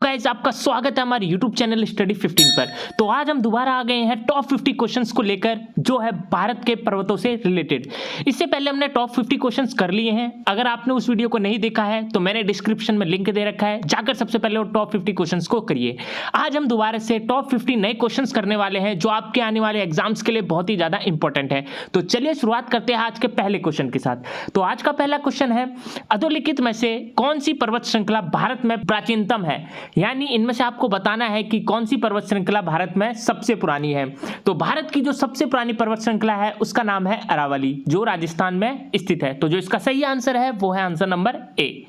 Guys, आपका स्वागत है हमारे YouTube चैनल स्टडी 15 पर। तो आज हम दोबारा आ गए हैं टॉप 50 क्वेश्चंस को लेकर, जो है भारत के पर्वतों से रिलेटेड। इससे पहले हमने टॉप 50 क्वेश्चंस कर लिए हैं। अगर आपने उस वीडियो को नहीं देखा है तो मैंने डिस्क्रिप्शन में लिंक दे रखा है, जाकर सबसे पहले वो टॉप 50 क्वेश्चंस को करिए। आज हम दोबारा से टॉप 50 नए क्वेश्चंस करने वाले हैं, जो आपके आने वाले एग्जाम्स के लिए बहुत ही ज्यादा इंपॉर्टेंट है। तो चलिए शुरुआत करते हैं आज के पहले क्वेश्चन के साथ। तो आज का पहला क्वेश्चन है, अधोलिखित में से कौन सी पर्वत श्रृंखला भारत में प्राचीनतम है? यानी इनमें से आपको बताना है कि कौन सी पर्वत श्रृंखला भारत में सबसे पुरानी है। तो भारत की जो सबसे पुरानी पर्वत श्रृंखला है उसका नाम है अरावली, जो राजस्थान में स्थित है। तो जो इसका सही आंसर है वो है आंसर नंबर ए।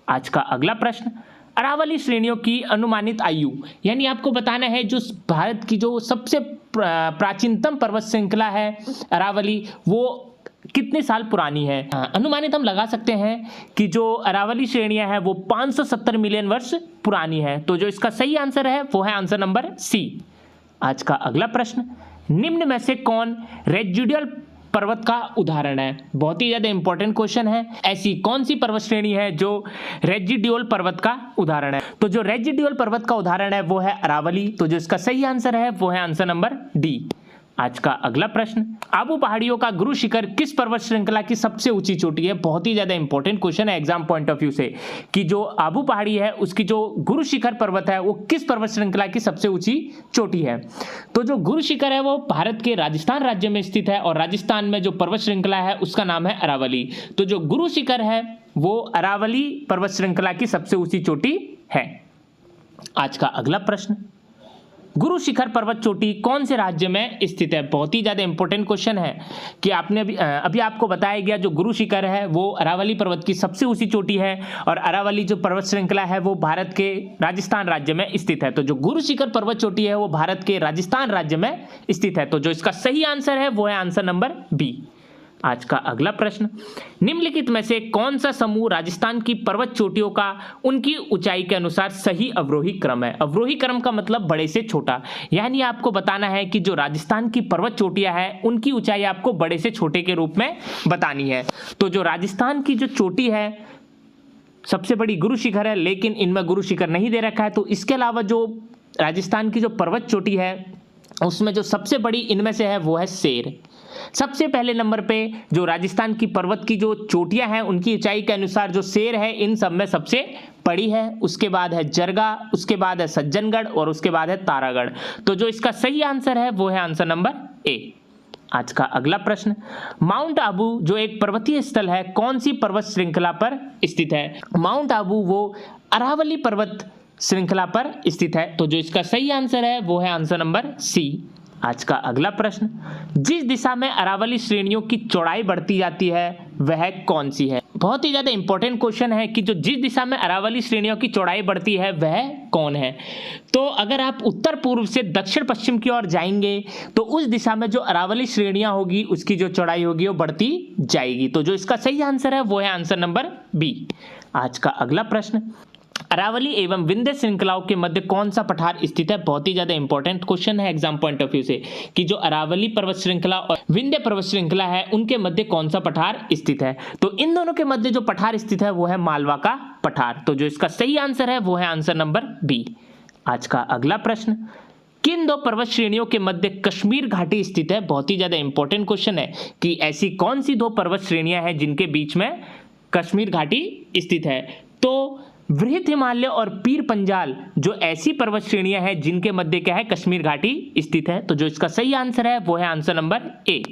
आज का अगला प्रश्न, अरावली श्रेणियों की अनुमानित आयु, यानी आपको बताना है जो भारत की जो सबसे प्राचीनतम पर्वत श्रृंखला है अरावली, वो कितने साल पुरानी है। अनुमानित हम लगा सकते हैं कि जो अरावली श्रेणियां हैं वो 570 मिलियन वर्ष पुरानी है। तो जो इसका सही आंसर है वो है आंसर नंबर सी। आज का अगला प्रश्न, निम्न में से कौन रेजिडुअल पर्वत का उदाहरण है? बहुत ही ज्यादा इंपॉर्टेंट क्वेश्चन है। ऐसी कौन सी पर्वत श्रेणी है जो रेजिडुअल पर्वत का उदाहरण है? तो जो रेजिडुअल पर्वत का उदाहरण है वो है अरावली। तो जो इसका सही आंसर है वो है आंसर नंबर डी। आज का अगला प्रश्न, आबू पहाड़ियों का गुरु शिखर किस पर्वत श्रृंखला की सबसे ऊंची चोटी है? बहुत ही ज्यादा इंपॉर्टेंट क्वेश्चन है एग्जाम पॉइंट ऑफ व्यू से, कि जो आबू पहाड़ी है उसकी जो गुरु शिखर पर्वत है वो किस पर्वत श्रृंखला की सबसे ऊंची चोटी है? तो जो गुरु शिखर है वो भारत के राजस्थान राज्य में स्थित है, और राजस्थान में जो पर्वत श्रृंखला है उसका नाम है अरावली। तो जो गुरु शिखर है वो अरावली पर्वत श्रृंखला की सबसे ऊंची चोटी है। आज का अगला प्रश्न, गुरु शिखर पर्वत चोटी कौन से राज्य में स्थित है? बहुत ही ज्यादा इंपॉर्टेंट क्वेश्चन है कि आपने अभी आपको बताया गया जो गुरु शिखर है वो अरावली पर्वत की सबसे ऊंची चोटी है, और अरावली जो पर्वत श्रृंखला है वो भारत के राजस्थान राज्य में स्थित है। तो जो गुरु शिखर पर्वत चोटी है वो भारत के राजस्थान राज्य में स्थित है। तो जो इसका सही आंसर है वो है आंसर नंबर बी। आज का अगला प्रश्न, निम्नलिखित में से कौन सा समूह राजस्थान की पर्वत चोटियों का उनकी ऊंचाई के अनुसार सही अवरोही क्रम है? अवरोही क्रम का मतलब बड़े से छोटा, यानी आपको बताना है कि जो राजस्थान की पर्वत चोटियां हैं उनकी ऊंचाई आपको बड़े से छोटे के रूप में बतानी है। तो जो राजस्थान की जो चोटी है सबसे बड़ी गुरु शिखर है, लेकिन इनमें गुरु शिखर नहीं दे रखा है। तो इसके अलावा जो राजस्थान की जो पर्वत चोटी है उसमें जो सबसे बड़ी इनमें से है वो है शेर। सबसे पहले नंबर पे जो राजस्थान की पर्वत की जो चोटियां हैं उनकी ऊंचाई के अनुसार जो शेर है इन सब में सबसे बड़ी है। उसके बाद है जरगा, उसके बाद है सज्जनगढ़, और उसके बाद है तारागढ़। तो जो इसका सही आंसर है वो है आंसर नंबर ए। आज का अगला प्रश्न, माउंट आबू जो एक पर्वतीय स्थल है कौन सी पर्वत श्रृंखला पर स्थित है? माउंट आबू वो अरावली पर्वत श्रृंखला पर स्थित है। तो जो इसका सही आंसर है वो है आंसर नंबर सी। आज का अगला प्रश्न, जिस दिशा में अरावली श्रेणियों की चौड़ाई बढ़ती जाती है वह कौन सी है? बहुत ही ज्यादा इंपॉर्टेंट क्वेश्चन है कि जो जिस दिशा में अरावली श्रेणियों की चौड़ाई बढ़ती है वह कौन है? तो अगर आप उत्तर पूर्व से दक्षिण पश्चिम की ओर जाएंगे तो उस दिशा में जो अरावली श्रेणियां होगी उसकी जो चौड़ाई होगी वो बढ़ती जाएगी। तो जो इसका सही आंसर है वो है आंसर नंबर बी। आज का अगला प्रश्न, अरावली एवं विंध्य श्रृंखलाओं के मध्य कौन सा पठार स्थित है? बहुत ही ज्यादा इंपॉर्टेंट क्वेश्चन है एग्जाम पॉइंट ऑफ व्यू से, कि जो अरावली पर्वत श्रृंखला और विंध्य पर्वत श्रृंखला है उनके मध्य कौन सा पठार स्थित है? तो इन दोनों के मध्य जो पठार स्थित है वो है मालवा का पठार। तो जो इसका सही आंसर है वो है आंसर नंबर बी। आज का अगला प्रश्न, किन दो पर्वत श्रेणियों के मध्य कश्मीर घाटी स्थित है? बहुत ही ज्यादा इंपॉर्टेंट क्वेश्चन है कि ऐसी कौन सी दो पर्वत श्रेणियां हैं जिनके बीच में कश्मीर घाटी स्थित है? तो वृहत हिमालय और पीर पंजाल जो ऐसी पर्वत श्रेणियां हैं जिनके मध्य क्या है कश्मीर घाटी स्थित है। तो जो इसका सही आंसर है वो है आंसर नंबर ए।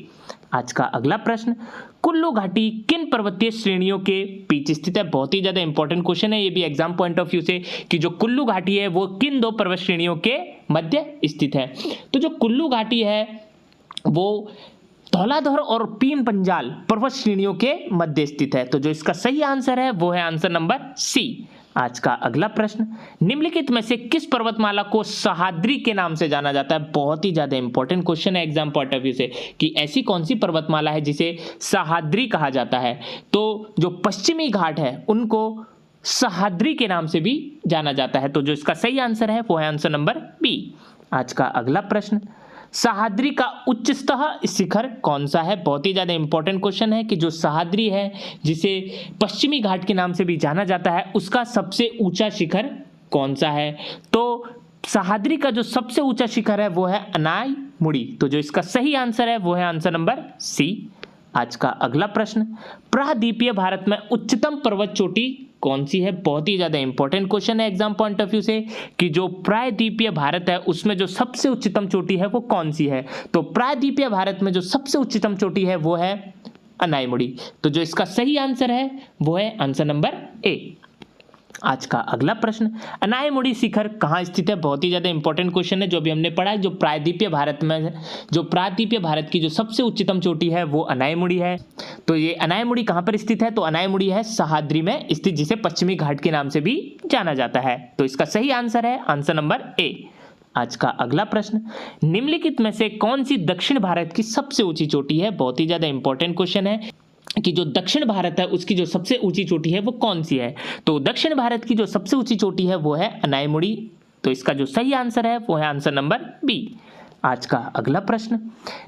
आज का अगला प्रश्न, कुल्लू घाटी किन पर्वतीय श्रेणियों के बीच स्थित है? बहुत ही ज्यादा इंपॉर्टेंट क्वेश्चन है ये भी एग्जाम पॉइंट ऑफ व्यू से, कि जो कुल्लू घाटी है वो किन दो पर्वत श्रेणियों के मध्य स्थित है? तो जो कुल्लू घाटी है वो धौलाधर और पीर पंजाल पर्वत श्रेणियों के मध्य स्थित है। तो जो इसका सही आंसर है वो है आंसर नंबर सी। आज का अगला प्रश्न, निम्नलिखित में से किस पर्वतमाला को सह्याद्री के नाम से जाना जाता है? बहुत ही ज्यादा इंपॉर्टेंट क्वेश्चन है एग्जाम पॉइंट ऑफ व्यू से, कि ऐसी कौन सी पर्वतमाला है जिसे सह्याद्री कहा जाता है? तो जो पश्चिमी घाट है उनको सह्याद्री के नाम से भी जाना जाता है। तो जो इसका सही आंसर है वो है आंसर नंबर बी। आज का अगला प्रश्न, सह्याद्री का उच्चतम शिखर कौन सा है? बहुत ही ज्यादा इंपॉर्टेंट क्वेश्चन है कि जो सह्याद्री है जिसे पश्चिमी घाट के नाम से भी जाना जाता है उसका सबसे ऊंचा शिखर कौन सा है? तो सह्याद्री का जो सबसे ऊंचा शिखर है वो है अनायमुड़ी। तो जो इसका सही आंसर है वो है आंसर नंबर सी। आज का अगला प्रश्न, प्रायद्वीपीय भारत में उच्चतम पर्वत चोटी कौन सी है? बहुत ही ज्यादा इंपॉर्टेंट क्वेश्चन है एग्जाम पॉइंट ऑफ व्यू से कि जो प्रायद्वीपीय भारत है उसमें जो सबसे उच्चतम चोटी है वो कौन सी है? तो प्रायद्वीपीय भारत में जो सबसे उच्चतम चोटी है वो है अनायमुड़ी। तो जो इसका सही आंसर है वो है आंसर नंबर ए। आज का अगला प्रश्न, अनायमुड़ी शिखर कहाँ स्थित है? बहुत ही ज्यादा इंपॉर्टेंट क्वेश्चन है जो अभी हमने पढ़ा है। जो प्रायद्वीपीय भारत में, जो प्रायद्वीपीय भारत की जो सबसे उच्चतम चोटी है वो अनायमुड़ी है। तो ये अनायमुड़ी कहाँ पर स्थित है? तो अनायमुड़ी है सह्याद्री में स्थित, जिसे पश्चिमी घाट के नाम से भी जाना जाता है। तो इसका सही आंसर है आंसर नंबर ए। आज का अगला प्रश्न, निम्नलिखित में से कौन सी दक्षिण भारत की सबसे ऊंची चोटी है? बहुत ही ज्यादा इंपॉर्टेंट क्वेश्चन है कि जो दक्षिण भारत है उसकी जो सबसे ऊंची चोटी है वो कौन सी है? तो दक्षिण भारत की जो सबसे ऊंची चोटी है वो है अनायमुड़ी। तो इसका जो सही आंसर है वो है आंसर नंबर बी। आज का अगला प्रश्न,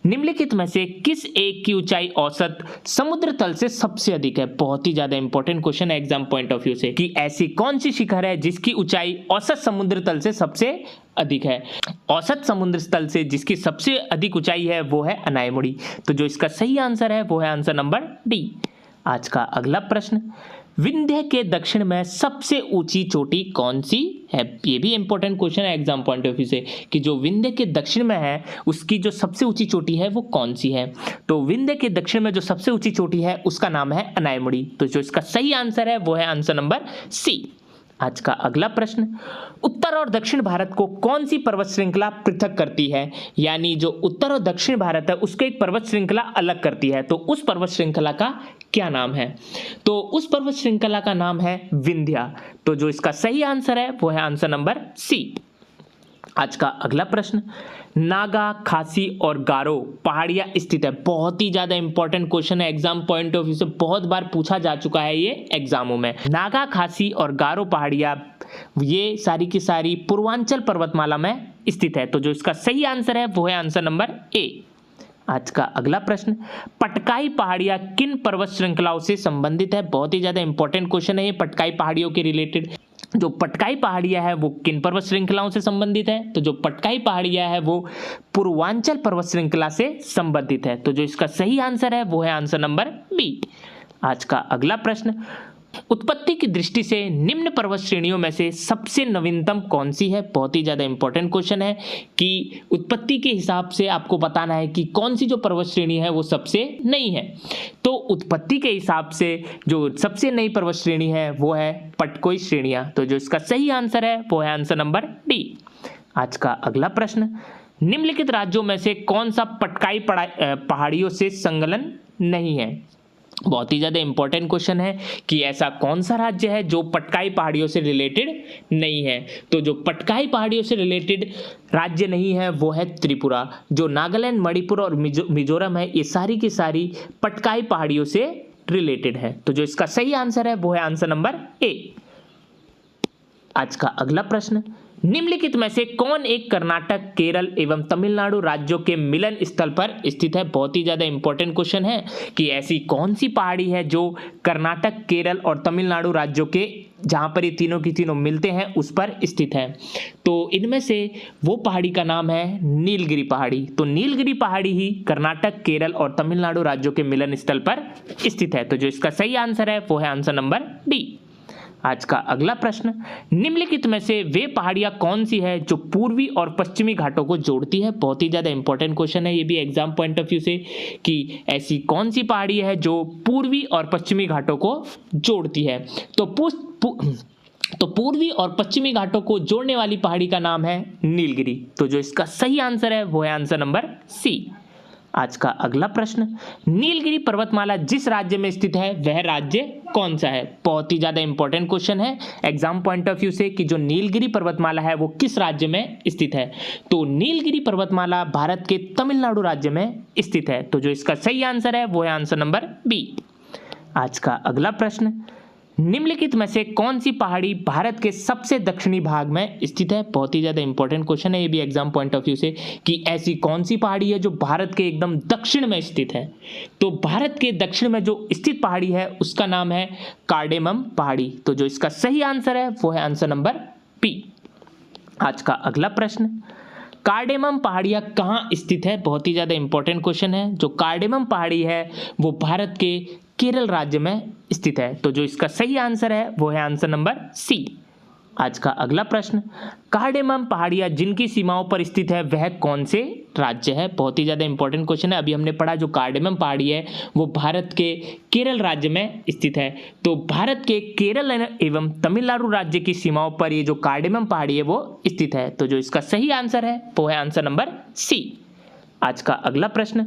निम्नलिखित में से किस एक की ऊंचाई औसत समुद्र तल से सबसे अधिक है? बहुत ही ज्यादा इंपॉर्टेंट क्वेश्चन है एग्जाम पॉइंट ऑफ व्यू से कि ऐसी कौन सी शिखर है जिसकी ऊंचाई औसत समुद्र तल से सबसे अधिक है? औसत समुद्र तल से जिसकी सबसे अधिक ऊंचाई है वो है अनायमुड़ी। तो जो इसका सही आंसर है वो है आंसर नंबर डी। आज का अगला प्रश्न, विंध्य के दक्षिण में सबसे ऊंची चोटी कौन सी है? ये भी इंपॉर्टेंट क्वेश्चन है एग्जाम पॉइंट ऑफ व्यू से कि जो विंध्य के दक्षिण में है उसकी जो सबसे ऊंची चोटी है वो कौन सी है? तो विंध्य के दक्षिण में जो सबसे ऊंची चोटी है उसका नाम है अनायमुड़ी। तो जो इसका सही आंसर है वो है आंसर नंबर सी। आज का अगला प्रश्न, उत्तर और दक्षिण भारत को कौन सी पर्वत श्रृंखला पृथक करती है? यानी जो उत्तर और दक्षिण भारत है उसको एक पर्वत श्रृंखला अलग करती है, तो उस पर्वत श्रृंखला का क्या नाम है? तो उस पर्वत श्रृंखला का नाम है विंध्या। तो जो इसका सही आंसर है वो है आंसर नंबर सी। आज का अगला प्रश्न, नागा, खासी और गारो पहाड़ियां स्थित है। बहुत ही ज्यादा इंपॉर्टेंट क्वेश्चन है एग्जाम पॉइंट ऑफ व्यू से, बहुत बार पूछा जा चुका है ये एग्जामों में। नागा, खासी और गारो पहाड़ियां ये सारी की सारी पूर्वांचल पर्वतमाला में स्थित है। तो जो इसका सही आंसर है वो है आंसर नंबर ए। आज का अगला प्रश्न, पटकाई पहाड़ियां किन पर्वत श्रृंखलाओं से संबंधित है? बहुत ही ज्यादा इंपॉर्टेंट क्वेश्चन है ये पटकाई पहाड़ियों के रिलेटेड। जो पटकाई पहाड़ियां है वो किन पर्वत श्रृंखलाओं से संबंधित है? तो जो पटकाई पहाड़ियां है वो पूर्वांचल पर्वत श्रृंखला से संबंधित है। तो जो इसका सही आंसर है वो है आंसर नंबर बी। आज का अगला प्रश्न, उत्पत्ति की दृष्टि से निम्न पर्वत श्रेणियों में से सबसे नवीनतम कौन सी है? बहुत ही ज्यादा इंपॉर्टेंट क्वेश्चन है कि उत्पत्ति के हिसाब से आपको बताना है कि कौन सी जो पर्वत श्रेणी है वो सबसे नई है। तो उत्पत्ति के हिसाब से जो सबसे नई पर्वत श्रेणी है वो है पटकोई श्रेणियां। तो जो इसका सही आंसर है वो है आंसर नंबर डी। आज का अगला प्रश्न, निम्नलिखित राज्यों में से कौन सा पटकाई पहाड़ियों से संलग्न नहीं है? बहुत ही ज्यादा इंपॉर्टेंट क्वेश्चन है कि ऐसा कौन सा राज्य है जो पटकाई पहाड़ियों से रिलेटेड नहीं है? तो जो पटकाई पहाड़ियों से रिलेटेड राज्य नहीं है वो है त्रिपुरा। जो नागालैंड, मणिपुर और मिजोरम है ये सारी की सारी पटकाई पहाड़ियों से रिलेटेड है। तो जो इसका सही आंसर है वो है आंसर नंबर ए। आज का अगला प्रश्न, निम्नलिखित में से कौन एक कर्नाटक, केरल एवं तमिलनाडु राज्यों के मिलन स्थल पर स्थित है? बहुत ही ज्यादा इंपॉर्टेंट क्वेश्चन है कि ऐसी कौन सी पहाड़ी है जो कर्नाटक, केरल और तमिलनाडु राज्यों के, जहां पर ये तीनों की तीनों मिलते हैं, उस पर स्थित है। तो इनमें से वो पहाड़ी का नाम है नीलगिरी पहाड़ी। तो नीलगिरी पहाड़ी ही कर्नाटक, केरल और तमिलनाडु राज्यों के मिलन स्थल पर स्थित है। तो जो इसका सही आंसर है वो है आंसर नंबर डी। आज का अगला प्रश्न, निम्नलिखित में से वे पहाड़ियां कौन सी है जो पूर्वी और पश्चिमी घाटों को जोड़ती है? बहुत ही ज्यादा इंपॉर्टेंट क्वेश्चन है ये भी एग्जाम पॉइंट ऑफ व्यू से कि ऐसी कौन सी पहाड़ी है जो पूर्वी और पश्चिमी घाटों को जोड़ती है? तो पूर्वी और पश्चिमी घाटों को जोड़ने वाली पहाड़ी का नाम है नीलगिरी। तो जो इसका सही आंसर है वो है आंसर नंबर सी। आज का अगला प्रश्न, नीलगिरी पर्वतमाला जिस राज्य में स्थित है वह राज्य कौन सा है? बहुत ही ज्यादा इंपॉर्टेंट क्वेश्चन है एग्जाम पॉइंट ऑफ व्यू से कि जो नीलगिरी पर्वतमाला है वो किस राज्य में स्थित है? तो नीलगिरी पर्वतमाला भारत के तमिलनाडु राज्य में स्थित है। तो जो इसका सही आंसर है वो है आंसर नंबर बी। आज का अगला प्रश्न, निम्नलिखित में से कौन सी पहाड़ी भारत के सबसे दक्षिणी भाग में स्थित है? बहुत ही ज्यादा इंपॉर्टेंट क्वेश्चन है ये भी एग्जाम पॉइंट ऑफ व्यू से कि ऐसी कौन सी पहाड़ी है जो भारत के एकदम दक्षिण में स्थित है? तो भारत के दक्षिण में जो स्थित पहाड़ी है उसका नाम है कार्डेमम पहाड़ी। तो जो इसका सही आंसर है वो है आंसर नंबर बी। आज का अगला प्रश्न, कार्डेमम पहाड़ियाँ कहाँ स्थित है? बहुत ही ज़्यादा इंपॉर्टेंट क्वेश्चन है। जो कार्डेमम पहाड़ी है वो भारत के केरल राज्य में स्थित है। तो जो इसका सही आंसर है वो है आंसर नंबर सी। आज का अगला प्रश्न, कार्डेमम पहाड़ियाँ जिनकी सीमाओं पर स्थित है वह कौन से राज्य है? बहुत ही ज़्यादा इंपॉर्टेंट क्वेश्चन है। अभी हमने पढ़ा जो कार्डेमम पहाड़ी है वो भारत के केरल राज्य में स्थित है। तो भारत के केरल एवं तमिलनाडु राज्य की सीमाओं पर ये जो कार्डेमम पहाड़ी है वो स्थित है। तो जो इसका सही आंसर है वो है आंसर नंबर सी। आज का अगला प्रश्न,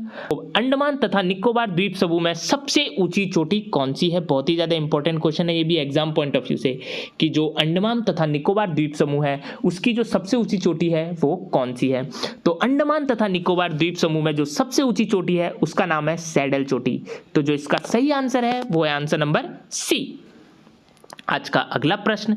अंडमान तथा निकोबार द्वीप समूह में सबसे ऊंची चोटी कौन सी है? बहुत ही ज्यादा इंपॉर्टेंट क्वेश्चन है ये भी एग्जाम पॉइंट ऑफ व्यू से, कि जो अंडमान तथा निकोबार द्वीप समूह है उसकी जो सबसे ऊंची चोटी है वो कौन सी है? तो अंडमान तथा निकोबार द्वीप समूह में जो सबसे ऊंची चोटी है उसका नाम है सैडल चोटी। तो जो इसका सही आंसर है वो है आंसर नंबर सी। आज का अगला प्रश्न,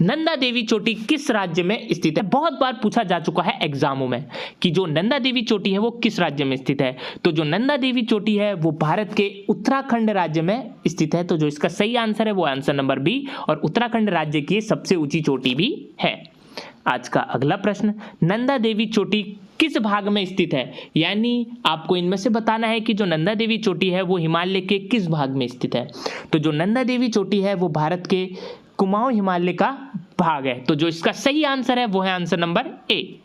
नंदा देवी चोटी किस राज्य में स्थित है? बहुत बार पूछा जा चुका है एग्जामों में कि जो नंदा देवी चोटी है वो किस राज्य में स्थित है। तो जो नंदा देवी चोटी है वो भारत के उत्तराखंड राज्य में स्थित है। तो जो इसका सही आंसर है वो आंसर नंबर बी, और उत्तराखंड राज्य की सबसे ऊंची चोटी भी है। आज का अगला प्रश्न, नंदा देवी चोटी किस भाग में स्थित है? यानी आपको इनमें से बताना है कि जो नंदा देवी चोटी है वो हिमालय के किस भाग में स्थित है। तो जो नंदा देवी चोटी है वो भारत के कुमाऊं हिमालय का भाग है। तो जो इसका सही आंसर है वो है आंसर नंबर ए।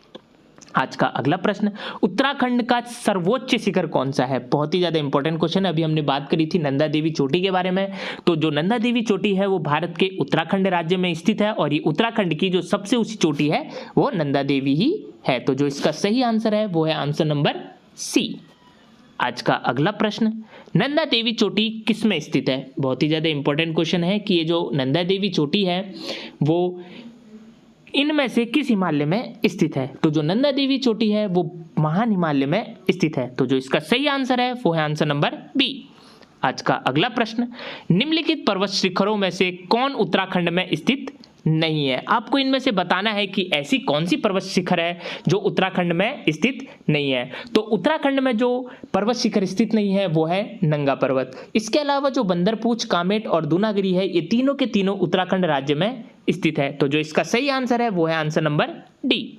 आज का अगला प्रश्न, उत्तराखंड का सर्वोच्च शिखर कौन सा है? बहुत ही ज्यादा इंपॉर्टेंट क्वेश्चन है। अभी हमने बात करी थी नंदा देवी चोटी के बारे में। तो जो नंदा देवी चोटी है वो भारत के उत्तराखंड राज्य में स्थित है, और ये उत्तराखंड की जो सबसे ऊंची चोटी है वो नंदा देवी ही है। तो जो इसका सही आंसर है वो है आंसर नंबर सी। आज का अगला प्रश्न, नंदा देवी चोटी किस में स्थित है? बहुत ही ज्यादा इंपॉर्टेंट क्वेश्चन है कि ये जो नंदा देवी चोटी है वो इनमें से किस हिमालय में स्थित है? तो जो नंदा देवी चोटी है वो महान हिमालय में स्थित है। तो जो इसका सही आंसर है वो है आंसर नंबर बी। आज का अगला प्रश्न, निम्नलिखित पर्वत शिखरों में से कौन उत्तराखंड में स्थित नहीं है? आपको इनमें से बताना है कि ऐसी कौन सी पर्वत शिखर है जो उत्तराखंड में स्थित नहीं है। तो उत्तराखंड में जो पर्वत शिखर स्थित नहीं है वो है नंगा पर्वत। इसके अलावा जो बंदरपूछ, कामेट और दूनागिरी है ये तीनों के तीनों उत्तराखंड राज्य में स्थित है। तो जो इसका सही आंसर है वो है आंसर नंबर डी।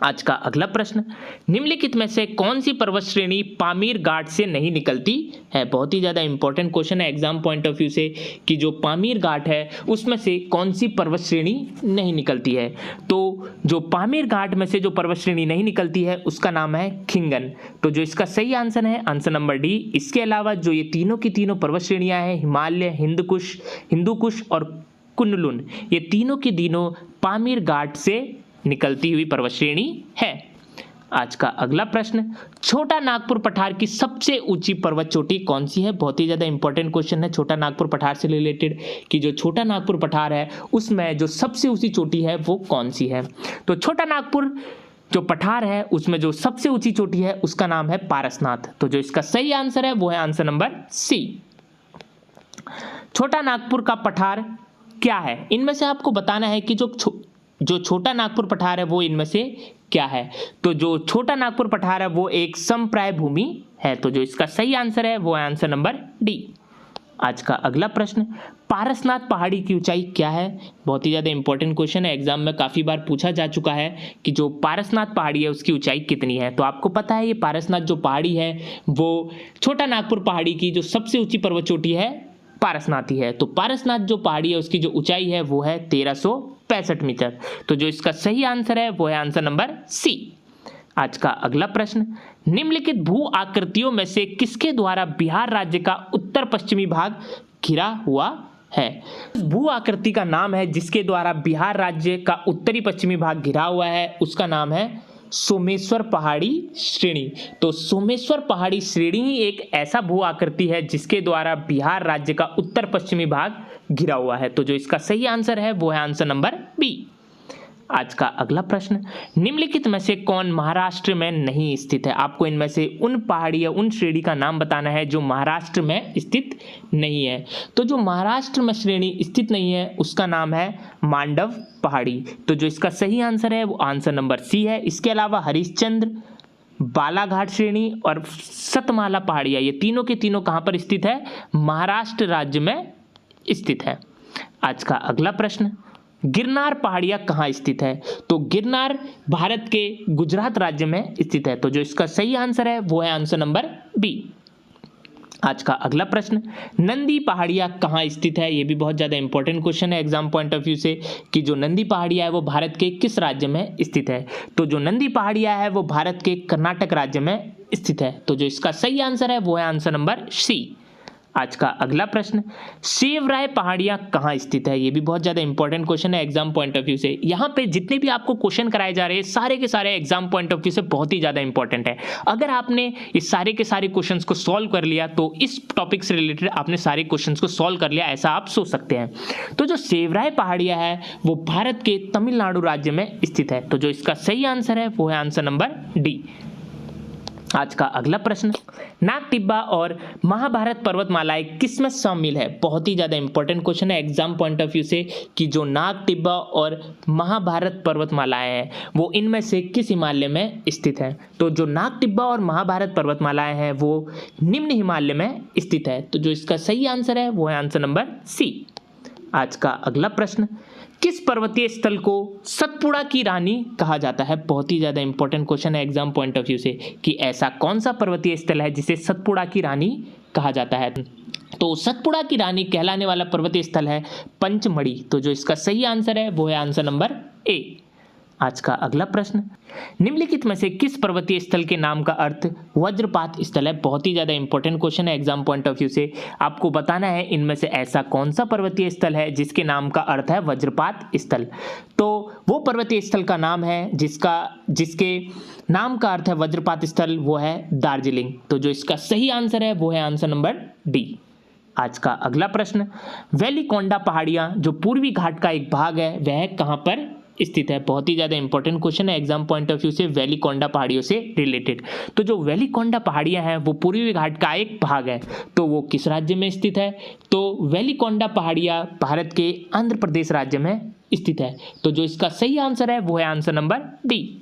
आज का अगला प्रश्न, निम्नलिखित में से कौन सी पर्वत श्रेणी पामीर घाट से नहीं निकलती है? बहुत ही ज्यादा इंपॉर्टेंट क्वेश्चन है एग्जाम पॉइंट ऑफ व्यू से, कि जो पामीर घाट है उसमें से कौन सी पर्वत श्रेणी नहीं निकलती है। तो जो पामीर घाट में से जो पर्वत श्रेणी नहीं निकलती है उसका नाम है खिंगन। तो जो इसका सही आंसर है आंसर नंबर डी। इसके अलावा जो ये तीनों की तीनों पर्वत श्रेणियां हैं, हिमालय, हिंदुकुश और कुनलुन, ये तीनों की तीनों पामीर घाट से निकलती हुई पर्वत श्रेणी है। आज का अगला प्रश्न, छोटा नागपुर पठार की सबसे ऊंची पर्वत चोटी कौन सी है? बहुत ही ज्यादा इंपॉर्टेंट क्वेश्चन है छोटा नागपुर पठार से रिलेटेड, कि जो छोटा नागपुर पठार है उसमें जो सबसे ऊंची चोटी है वो कौन सी है। तो छोटा नागपुर जो पठार है उसमें जो सबसे ऊंची चोटी है उसका नाम है पारसनाथ। तो जो इसका सही आंसर है वो है आंसर नंबर सी। छोटा नागपुर का पठार क्या है? इनमें से आपको बताना है कि जो छोटा नागपुर पठार है वो इनमें से क्या है। तो जो छोटा नागपुर पठार है वो एक समप्राय भूमि है। तो जो इसका सही आंसर है वो है आंसर नंबर डी। आज का अगला प्रश्न, पारसनाथ पहाड़ी की ऊंचाई क्या है? बहुत ही ज्यादा इंपॉर्टेंट क्वेश्चन है, एग्जाम में काफी बार पूछा जा चुका है कि जो पारसनाथ पहाड़ी है उसकी ऊंचाई कितनी है। तो आपको पता है ये पारसनाथ जो पहाड़ी है वो छोटा नागपुर पहाड़ी की जो सबसे ऊंची पर्वत चोटी है पारसनाथ ही है। तो पारसनाथ जो पहाड़ी है उसकी जो ऊंचाई है वो है 1365 मीटर। तो जो इसका सही आंसर है वो है आंसर नंबर सी। आज का अगला प्रश्न, निम्नलिखित भू आकृतियों में से किसके द्वारा बिहार राज्य का उत्तर पश्चिमी भाग घिरा हुआ है? भू आकृति का नाम है जिसके द्वारा बिहार राज्य का उत्तरी पश्चिमी भाग घिरा हुआ है, उसका नाम है सोमेश्वर पहाड़ी श्रेणी। तो सोमेश्वर पहाड़ी श्रेणी ही एक ऐसा भू आकृति है जिसके द्वारा बिहार राज्य का उत्तर पश्चिमी भाग घिरा हुआ है। तो जो इसका सही आंसर है वो है आंसर नंबर बी। आज का अगला प्रश्न, निम्नलिखित में से कौन महाराष्ट्र में नहीं स्थित है? आपको इनमें से उन पहाड़ी या उन श्रेणी का नाम बताना है जो महाराष्ट्र में स्थित नहीं है। तो जो महाराष्ट्र में श्रेणी स्थित नहीं है उसका नाम है मांडव पहाड़ी। तो जो इसका सही आंसर है वो आंसर नंबर सी है। इसके अलावा हरिश्चंद्र, बालाघाट श्रेणी और सतमाला पहाड़ियाँ, ये तीनों के तीनों कहाँ पर स्थित है? महाराष्ट्र राज्य में स्थित है। आज का अगला प्रश्न, गिरनार पहाड़ियां कहाँ स्थित है? तो गिरनार भारत के गुजरात राज्य में स्थित है। तो जो इसका सही आंसर है वो है आंसर नंबर बी। आज का अगला प्रश्न, नंदी पहाड़ियां कहाँ स्थित है? ये भी बहुत ज़्यादा इंपॉर्टेंट क्वेश्चन है एग्जाम पॉइंट ऑफ व्यू से कि जो नंदी पहाड़ियां है वो भारत के किस राज्य में स्थित है? तो जो नंदी पहाड़ियां है वो भारत के कर्नाटक राज्य में स्थित है। तो जो इसका सही आंसर है वो है आंसर नंबर सी। आज का अगला प्रश्न, सेवराय पहाड़ियां कहाँ स्थित है? ये भी बहुत ज़्यादा इंपॉर्टेंट क्वेश्चन है एग्जाम पॉइंट ऑफ व्यू से। यहाँ पे जितने भी आपको क्वेश्चन कराए जा रहे हैं सारे के सारे एग्जाम पॉइंट ऑफ व्यू से बहुत ही ज़्यादा इंपॉर्टेंट है। अगर आपने इस सारे के सारे क्वेश्चंस को सॉल्व कर लिया तो इस टॉपिक से रिलेटेड आपने सारे क्वेश्चंस को सॉल्व कर लिया, ऐसा आप सोच सकते हैं। तो जो सेवराय पहाड़ियां है वो भारत के तमिलनाडु राज्य में स्थित है। तो जो इसका सही आंसर है वो है आंसर नंबर डी। आज का अगला प्रश्न, नाग टिब्बा और महाभारत पर्वतमालाएं किसमें शामिल है? बहुत ही ज़्यादा इंपॉर्टेंट क्वेश्चन है एग्जाम पॉइंट ऑफ व्यू से कि जो नाग टिब्बा और महाभारत पर्वतमालाएं हैं वो इनमें से किस हिमालय में स्थित है? तो जो नाग टिब्बा और महाभारत पर्वतमालाएं हैं वो निम्न हिमालय में स्थित है। तो जो इसका सही आंसर है वो है आंसर नंबर सी। आज का अगला प्रश्न, किस पर्वतीय स्थल को सतपुड़ा की रानी कहा जाता है? बहुत ही ज़्यादा इंपॉर्टेंट क्वेश्चन है एग्जाम पॉइंट ऑफ व्यू से कि ऐसा कौन सा पर्वतीय स्थल है जिसे सतपुड़ा की रानी कहा जाता है? तो सतपुड़ा की रानी कहलाने वाला पर्वतीय स्थल है पंचमढ़ी। तो जो इसका सही आंसर है वो है आंसर नंबर ए। आज का अगला प्रश्न, निम्नलिखित में से किस पर्वतीय स्थल के नाम का अर्थ वज्रपात स्थल है? बहुत ही ज़्यादा इंपॉर्टेंट क्वेश्चन है एग्जाम पॉइंट ऑफ व्यू से। आपको बताना है इनमें से ऐसा कौन सा पर्वतीय स्थल है जिसके नाम का अर्थ है वज्रपात स्थल। तो वो पर्वतीय स्थल का नाम है जिसके नाम का अर्थ है वज्रपात स्थल, वो है दार्जिलिंग। तो जो इसका सही आंसर है वो है आंसर नंबर डी। आज का अगला प्रश्न, वेलिकोंडा पहाड़ियाँ जो पूर्वी घाट का एक भाग है वह कहाँ पर स्थित है? बहुत ही ज़्यादा इंपॉर्टेंट क्वेश्चन है एग्जाम पॉइंट ऑफ व्यू से वेलिकोंडा पहाड़ियों से रिलेटेड। तो जो वेलिकोंडा पहाड़ियां हैं वो पूर्वी घाट का एक भाग है। तो वो किस राज्य में स्थित है? तो वेलिकोंडा पहाड़ियां भारत के आंध्र प्रदेश राज्य में स्थित है। तो जो इसका सही आंसर है वो है आंसर नंबर डी।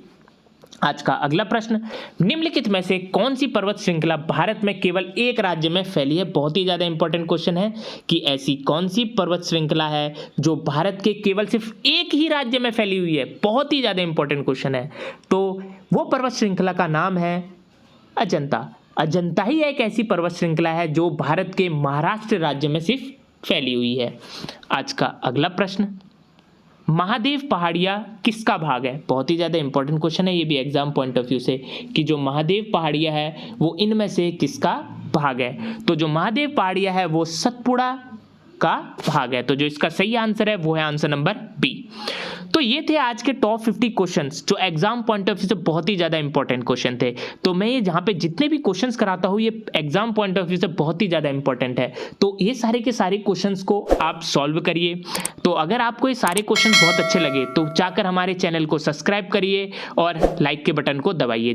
आज का अगला प्रश्न, निम्नलिखित में से कौन सी पर्वत श्रृंखला भारत में केवल एक राज्य में फैली है? बहुत ही ज़्यादा इंपॉर्टेंट क्वेश्चन है कि ऐसी कौन सी पर्वत श्रृंखला है जो भारत के केवल सिर्फ एक ही राज्य में फैली हुई है? बहुत ही ज़्यादा इंपॉर्टेंट क्वेश्चन है। तो वो पर्वत श्रृंखला का नाम है अजंता। अजंता ही एक ऐसी पर्वत श्रृंखला है जो भारत के महाराष्ट्र राज्य में सिर्फ फैली हुई है। आज का अगला प्रश्न, महादेव पहाड़ियाँ किसका भाग है? बहुत ही ज़्यादा इंपॉर्टेंट क्वेश्चन है ये भी एग्जाम पॉइंट ऑफ व्यू से कि जो महादेव पहाड़ियाँ है वो इनमें से किसका भाग है? तो जो महादेव पहाड़ियाँ है वो सतपुड़ा का भाग है। तो जो इसका सही आंसर है वो है आंसर नंबर बी। तो ये थे आज के टॉप 50 क्वेश्चंस जो एग्जाम पॉइंट ऑफ व्यू से बहुत ही ज़्यादा इंपॉर्टेंट क्वेश्चन थे। तो मैं ये जहाँ पे जितने भी क्वेश्चंस कराता हूँ ये एग्जाम पॉइंट ऑफ व्यू से बहुत ही ज़्यादा इंपॉर्टेंट है। तो ये सारे के सारे क्वेश्चंस को आप सॉल्व करिए। तो अगर आपको ये सारे क्वेश्चन बहुत अच्छे लगे तो जाकर हमारे चैनल को सब्सक्राइब करिए और लाइक के बटन को दबाइए।